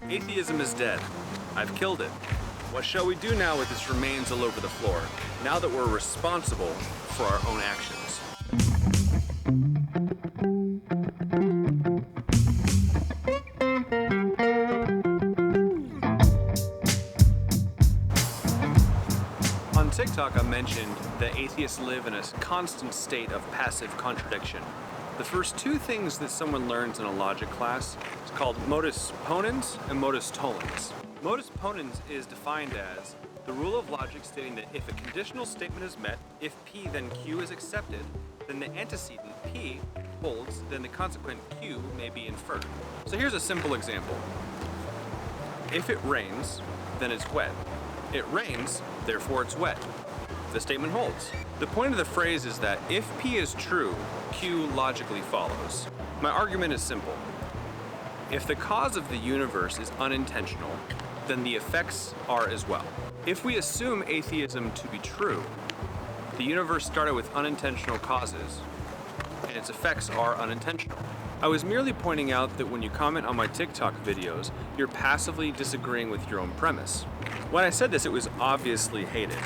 Atheism is dead. I've killed it. What shall we do now with its remains all over the floor, now that we're responsible for our own actions? On TikTok, I mentioned that atheists live in a constant state of passive contradiction. The first two things that someone learns in a logic class is called modus ponens and modus tollens. Modus ponens is defined as the rule of logic stating that if a conditional statement is met, if P then Q is accepted, then the antecedent P holds, then the consequent Q may be inferred. So here's a simple example. If it rains, then it's wet. It rains, therefore it's wet. The statement holds. The point of the phrase is that if P is true, Q logically follows. My argument is simple. If the cause of the universe is unintentional, then the effects are as well. If we assume atheism to be true, the universe started with unintentional causes, and its effects are unintentional. I was merely pointing out that when you comment on my TikTok videos, you're passively disagreeing with your own premise. When I said this, it was obviously hated.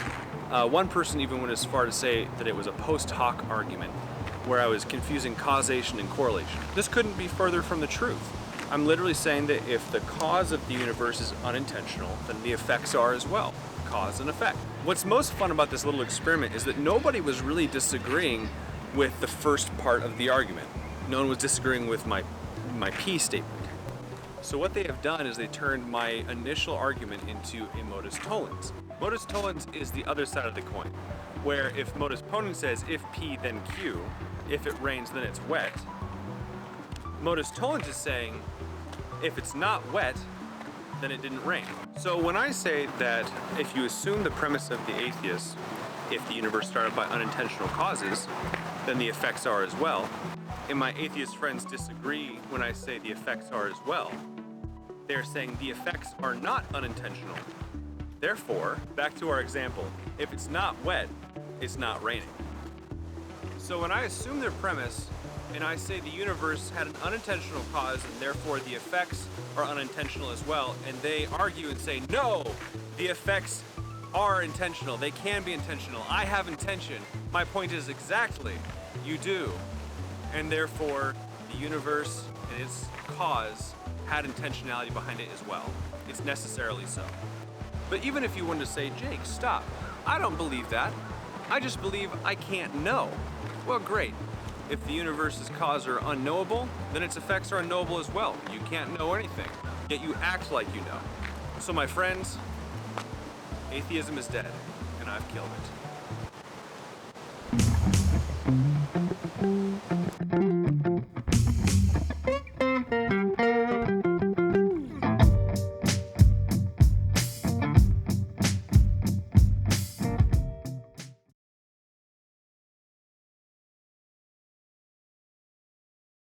One person even went as far to say that it was a post hoc argument, where I was confusing causation and correlation. This couldn't be further from the truth. I'm literally saying that if the cause of the universe is unintentional, then the effects are as well. Cause and effect. What's most fun about this little experiment is that nobody was really disagreeing with the first part of the argument. No one was disagreeing with my P statement. So what they have done is they turned my initial argument into a modus tollens. Modus tollens is the other side of the coin, where if modus ponens says if P then Q, if it rains then it's wet, modus tollens is saying if it's not wet, then it didn't rain. So when I say that if you assume the premise of the atheist, if the universe started by unintentional causes, then the effects are as well, and my atheist friends disagree when I say the effects are as well, they're saying the effects are not unintentional. Therefore, back to our example, if it's not wet, it's not raining. So when I assume their premise, and I say the universe had an unintentional cause, and therefore the effects are unintentional as well, and they argue and say, no, the effects are intentional, they can be intentional, I have intention. My point is exactly, you do. And therefore, the universe and its cause had intentionality behind it as well. It's necessarily so. But even if you wanted to say, Jake, stop, I don't believe that. I just believe I can't know. Well, great. If the universe's cause are unknowable, then its effects are unknowable as well. You can't know anything, yet you act like you know. So my friends, atheism is dead, and I've killed it.